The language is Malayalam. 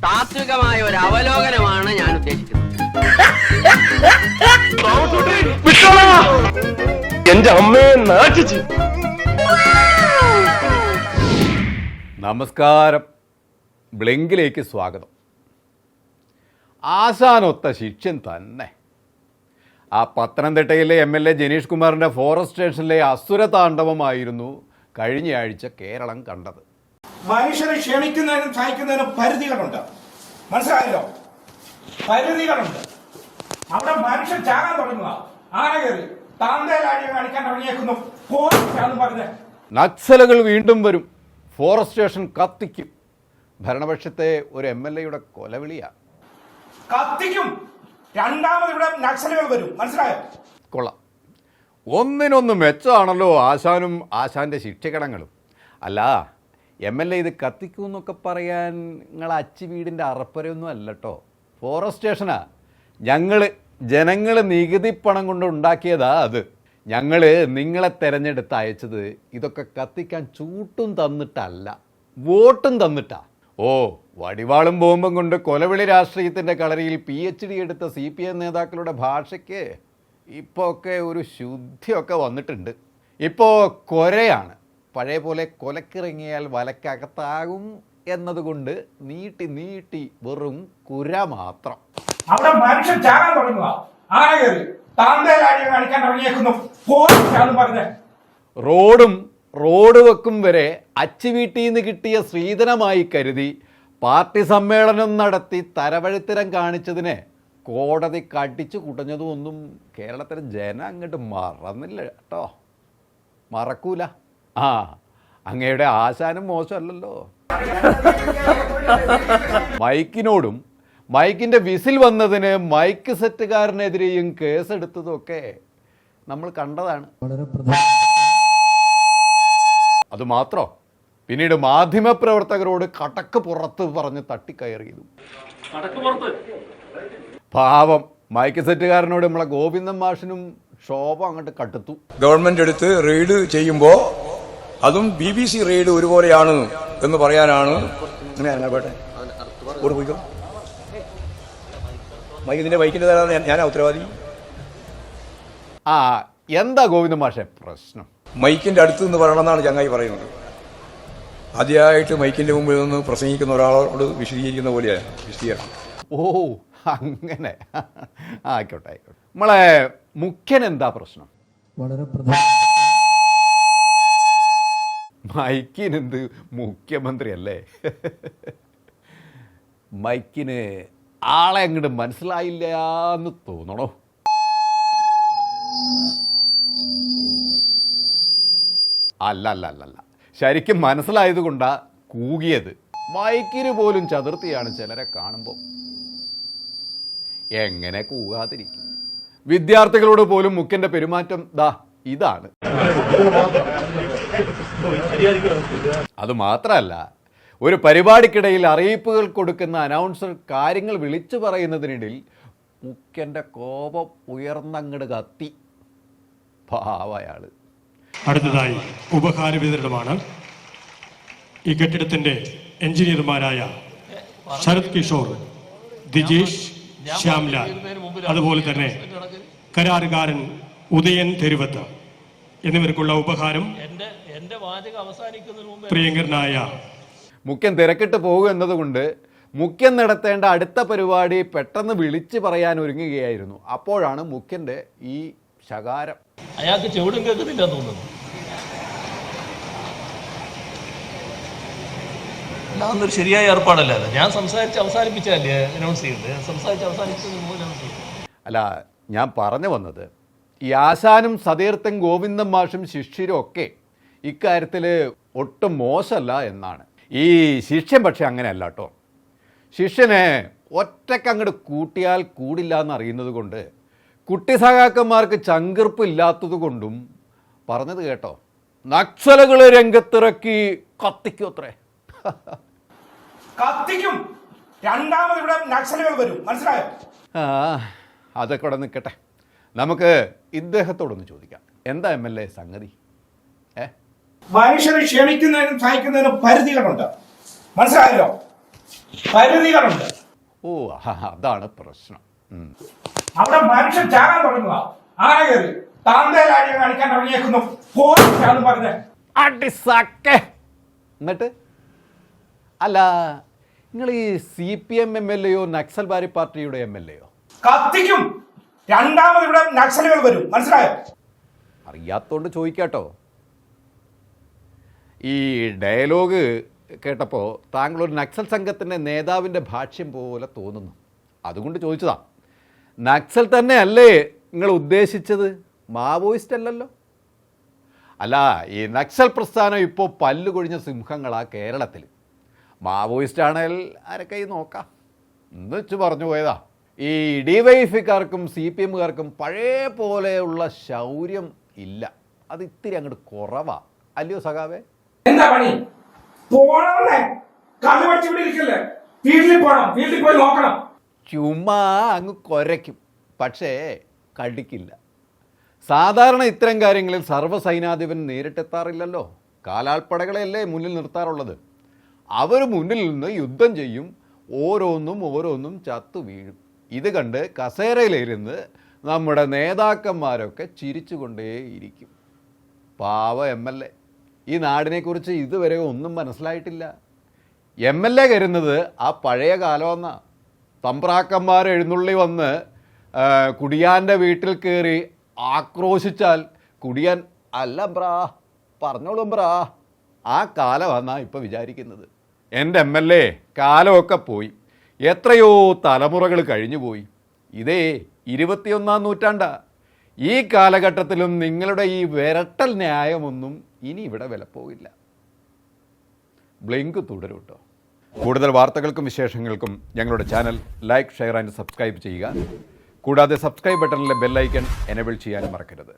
താത്വികമായ ഒരു അവലോകനമാണ് ഞാൻ ഉദ്ദേശിക്കുന്നത്. എന്റെ അമ്മയെ നാട്ടിച്ചു. നമസ്കാരം, ബ്ലിങ്കിലേക്ക് സ്വാഗതം. ആശാനൊത്ത ശിഷ്യൻ തന്നെ. ആ പത്തനംതിട്ടയിലെ MLA ജനീഷ് കുമാറിൻ്റെ ഫോറസ്റ്റ് സ്റ്റേഷനിലെ അസുര താണ്ഡവമായിരുന്നു കഴിഞ്ഞയാഴ്ച കേരളം കണ്ടത്. മനുഷ്യരെ ക്ഷമിക്കുന്നതിനും സഹിക്കുന്നതിനും പരിധികളുണ്ട്, മനസ്സിലായല്ലോ? പരിധികളുണ്ട്. അവിടെ മനുഷ്യൻ ചാകാൻ തുടങ്ങുക, ആന കയറി താന്തേലാടിയെ കാണിക്കാൻ തുടങ്ങിയേക്കുന്നു പോലീസാണെന്ന് പറഞ്ഞ്. നക്സലുകൾ വീണ്ടും വരും, ഫോറസ്റ്റ് സ്റ്റേഷൻ കത്തിക്കും. ഭരണപക്ഷത്തെ ഒരു MLAയുടെ കൊലവിളിയാണ്. കത്തിക്കും. രണ്ടാമത് ഇവിടെ നക്സലുകൾ വരും, മനസ്സിലായോ? കൊള്ളാം. ഒന്നിനൊന്ന് മെച്ചമാണല്ലോ ആശാനും ആശാന്റെ ശിക്ഷകടങ്ങളും. അല്ല, MLA ഇത് കത്തിക്കൂന്നൊക്കെ പറയാൻ നിങ്ങൾ അച്ചി വീടിൻ്റെ അറപ്പരയൊന്നും അല്ല കേട്ടോ. ഫോറസ്റ്റ് സ്റ്റേഷനാ. ജനങ്ങൾ നികുതി പണം കൊണ്ട് ഉണ്ടാക്കിയതാ അത്. ഞങ്ങൾ നിങ്ങളെ തെരഞ്ഞെടുത്ത് അയച്ചത് ഇതൊക്കെ കത്തിക്കാൻ ചൂട്ടും തന്നിട്ടല്ല, വോട്ടും തന്നിട്ടാ. ഓ, വടിവാളും ബോംബും കൊണ്ട് കൊലവിളി രാഷ്ട്രീയത്തിൻ്റെ കളരിയിൽ PhD എടുത്ത CPM നേതാക്കളുടെ ഭാഷയ്ക്ക് ഇപ്പോൾ ഒക്കെ ഒരു ശുദ്ധിയൊക്കെ വന്നിട്ടുണ്ട്. ഇപ്പോൾ കൊരയാണ്. പഴയ പോലെ കൊലക്കിറങ്ങിയാൽ വലക്കകത്താകും എന്നതുകൊണ്ട് നീട്ടി വെറും കുര മാത്രം. അവിടെ മനുഷ്യൻ ചാകാൻ തുടങ്ങുക, ആന കയറി താന്തേലാടിയെ കാണിക്കാൻ തുടങ്ങിയേക്കുന്നു പോലീസാണെന്ന് പറഞ്ഞ്. റോഡ് വെക്കും വരെ അച്ചി വീട്ടിൽ നിന്ന് കിട്ടിയ സ്ത്രീധനമായി കരുതി പാർട്ടി സമ്മേളനം നടത്തി തരവഴിത്തരം കാണിച്ചതിനെ കോടതി കടിച്ചു കുടഞ്ഞതും ഒന്നും കേരളത്തിലെ ജനം അങ്ങോട്ട് മറന്നില്ല കേട്ടോ, മറക്കൂല. അങ്ങയുടെ ആശാനും മോശമല്ലല്ലോ. മൈക്കിനോടും മൈക്കിൻ്റെ വിസിൽ വന്നതിന് മൈക്ക് സെറ്റുകാരനെതിരെയും കേസെടുത്തതും ഒക്കെ നമ്മൾ കണ്ടതാണ്. അതുമാത്രോ, പിന്നീട് മാധ്യമപ്രവർത്തകരോട് കടക്ക് പുറത്ത് പറഞ്ഞ് തട്ടിക്കയറിയതു. പാവം മൈക്ക് സെറ്റുകാരനോട് നമ്മളെ ഗോവിന്ദൻ മാഷിനും ക്ഷോഭം അങ്ങോട്ട് കട്ടുത്തു. ഗവൺമെന്റ് എടുത്ത് റെയ്ഡ് ചെയ്യുമ്പോൾ അതും BBC റെയ്ഡ് ഒരുപോലെയാണ് എന്ന് പറയാനാണ്. മൈക്കിന്റെ ബൈക്കിന്റെ ഞാനാ ഉത്തരവാദി. എന്താ ഗോവിന്ദൻ മാഷെ പ്രശ്നം? മൈക്കിന്റെ അടുത്ത് നിന്ന് പറയണമെന്നാണ് ചങ്ങായി പറയുന്നത്. ആദ്യമായിട്ട് മൈക്കിന്റെ മുമ്പിൽ നിന്ന് പ്രസംഗിക്കുന്ന ഒരാളോട് വിശദീകരിക്കുന്ന പോലെയാണ് വിശദീകരണം. ഓ, അങ്ങനെ ആയിക്കോട്ടെ. നമ്മളെ മുഖ്യൻ എന്താ പ്രശ്നം? മൈക്കിനെന്ത് മുഖ്യമന്ത്രി അല്ലേ? മൈക്കിന് ആളെ അങ്ങോട്ട് മനസ്സിലായില്ല എന്ന് തോന്നണോ? അല്ല, ശരിക്കും മനസ്സിലായത് കൊണ്ടാ കൂകിയത്. മൈക്കിന് പോലും ചതുർത്ഥിയാണ് ചിലരെ കാണുമ്പോൾ. എങ്ങനെ കൂകാതിരിക്കും? വിദ്യാർത്ഥികളോട് പോലും മുഖ്യന്റെ പെരുമാറ്റം ഇതാണ്. അതുമാത്രമല്ല, ഒരു പരിപാടിക്കിടയിൽ അറിയിപ്പുകൾ കൊടുക്കുന്ന അനൗൺസർ കാര്യങ്ങൾ വിളിച്ചു പറയുന്നതിനിടയിൽ മുഖ്യന്റെ കോപം ഉയർന്നങ്ങട് കത്തി. പാവയാള്. അടുത്തതായി ഉപഹാര വിതരണമാണ്. ഈ കെട്ടിടത്തിന്റെ എഞ്ചിനീയർമാരായ ശരത് കിഷോർ, ദിജേഷ്, ശ്യാംലാൽ, അതുപോലെ തന്നെ കരാറുകാരൻ ഉദയൻ തെരുവത്ത് എന്നിവർക്കുള്ള ഉപഹാരം പ്രിയങ്കരനായ മുഖ്യൻ തിരക്കിട്ട് പോകുക എന്നതുകൊണ്ട് മുഖ്യൻ നടത്തേണ്ട അടുത്ത പരിപാടി പെട്ടെന്ന് വിളിച്ചു പറയാൻ ഒരുങ്ങുകയായിരുന്നു. അപ്പോഴാണ് മുഖ്യന്റെ ഈ ശകാരം. അയാൾക്ക് ചെവിടും കേൾക്കുന്നില്ല തോന്നുന്നു. അതൊന്നൊരു ശരിയായ ഏർപ്പാടല്ല. ഞാൻ സംസാരിച്ച് അവസാനിപ്പിച്ചല്ലേ അനൗൺസ് ചെയ്യുന്നത്. സംസാരിച്ച് അവസാനിപ്പിച്ചത് അല്ല, ഞാൻ പറഞ്ഞു വന്നത് ഈ ആശാനും സതീർത്ഥൻ ഗോവിന്ദൻ മാഷും ശിഷ്യരും ഒക്കെ ഇക്കാര്യത്തിൽ ഒട്ടും മോശമല്ല എന്നാണ്. ഈ ശിഷ്യൻ പക്ഷെ അങ്ങനെയല്ല കേട്ടോ. ശിഷ്യനെ ഒറ്റക്കങ്ങോട്ട് കൂട്ടിയാൽ കൂടില്ല എന്നറിയുന്നത് കൊണ്ട്, കുട്ടി സഖാക്കന്മാർക്ക് ചങ്കിർപ്പ് ഇല്ലാത്തത് കൊണ്ടും പറഞ്ഞത് കേട്ടോ, നക്സലുകൾ രംഗത്തിറക്കി കത്തിക്കോത്രേ. കത്തിക്കും. രണ്ടാമത് ഇവിടെ നക്സലുകൾ വരും, മനസ്സിലായോ? അതൊക്കെ ഇവിടെ നിൽക്കട്ടെ. നമുക്ക് ഇദ്ദേഹത്തോടൊന്ന് ചോദിക്കാം, എന്താ MLA സംഗതി? മനുഷ്യരെ ക്ഷമിക്കുന്നതിനും സഹിക്കുന്നതിനും പരിധികളുണ്ട്, മനസ്സിലായല്ലോ? പരിധികളുണ്ട്. ഓ അതാണ് പ്രശ്നം. അവിടെ മനുഷ്യൻ ചാകാൻ തുടങ്ങുക. ആന കയറി താന്തേലാടിയെ കാണിക്കാൻ തുടങ്ങിയേക്കുന്നു. പോലീസാണെന്ന് പറഞ്ഞ് എന്നിട്ട് അല്ല, നിങ്ങൾ ഈ CPM MLA നക്സൽ ബാരി പാർട്ടിയുടെ MLA കത്തിക്കും. രണ്ടാമത് ഇവിടെ നക്സലുകൾ വരും, മനസ്സിലായോ? അറിയാത്തോണ്ട് ചോദിക്കാട്ടോ. ഈ ഡയലോഗ് കേട്ടപ്പോൾ താങ്കൾ ഒരു നക്സൽ സംഘത്തിൻ്റെ നേതാവിൻ്റെ ഭാഷ്യം പോലെ തോന്നുന്നു. അതുകൊണ്ട് ചോദിച്ചതാ. നക്സൽ തന്നെ അല്ലേ നിങ്ങൾ ഉദ്ദേശിച്ചത്? മാവോയിസ്റ്റ് അല്ലല്ലോ. അല്ല, ഈ നക്സൽ പ്രസ്ഥാനം ഇപ്പോൾ പല്ലു കൊഴിഞ്ഞ സിംഹങ്ങളാ കേരളത്തിൽ. മാവോയിസ്റ്റ് ആണെങ്കിൽ ആരൊക്കെ നോക്കാം എന്ന് വെച്ച് പറഞ്ഞു പോയതാ. ഈ DYFIക്കാർക്കും CPMകാർക്കും പഴയ പോലെയുള്ള ശൗര്യം ഇല്ല. അത് ഇത്തിരി അങ്ങോട്ട് കുറവാ അല്ലയോ സഖാവേ? എന്താ പണി? പോണമെന്നേ. കല്ല് പഠിച്ച് ഇവിടെ ഇരിക്കല്ലേ? ഫീൽഡിൽ പോകണം, ഫീൽഡിൽ പോയി നോക്കണം. ചുമ്മാ അങ്ങ് കുരയ്ക്കും, പക്ഷേ കടിക്കില്ല. സാധാരണ ഇത്തരം കാര്യങ്ങളിൽ സർവ്വസൈനാധിപൻ നേരിട്ടെത്താറില്ലല്ലോ. കാലാൾപ്പടകളെയല്ലേ മുന്നിൽ നിർത്താറുള്ളത്. അവർ മുന്നിൽ നിന്ന് യുദ്ധം ചെയ്യും, ഓരോന്നും ചത്തു വീഴും. ഇത് കണ്ട് കസേരയിലിരുന്ന് നമ്മുടെ നേതാക്കന്മാരൊക്കെ ചിരിച്ചുകൊണ്ടേയിരിക്കും. പാവ MLA. ഈ നാടിനെക്കുറിച്ച് ഇതുവരെ ഒന്നും മനസ്സിലായിട്ടില്ല. MLA കരുന്നത് ആ പഴയ കാലമെന്നാ. തമ്പ്രാക്കന്മാർ എഴുന്നള്ളി വന്ന് കുടിയാൻ്റെ വീട്ടിൽ കയറി ആക്രോശിച്ചാൽ കുടിയാൻ അല്ല ബ്രാ പറഞ്ഞോളും ബ്രാ. ആ കാലമാണെന്നാ ഇപ്പോൾ വിചാരിക്കുന്നത്. എൻ്റെ MLA കാലമൊക്കെ പോയി, എത്രയോ തലമുറകൾ കഴിഞ്ഞു പോയി. ഇതേ 21-ാം നൂറ്റാണ്ടാ. ഈ കാലഘട്ടത്തിലും നിങ്ങളുടെ ഈ വിരട്ടൽ ന്യായമൊന്നും ഇനി ഇവിടെ വിലപ്പോവില്ല. ബ്ലിങ്ക് തുടരും കേട്ടോ. കൂടുതൽ വാർത്തകൾക്കും വിശേഷങ്ങൾക്കും ഞങ്ങളുടെ channel like, share and subscribe ചെയ്യുക. കൂടാതെ സബ്സ്ക്രൈബ് ബട്ടണിലെ ബെല്ലൈക്കൺ എനേബിൾ ചെയ്യാനും മറക്കരുത്.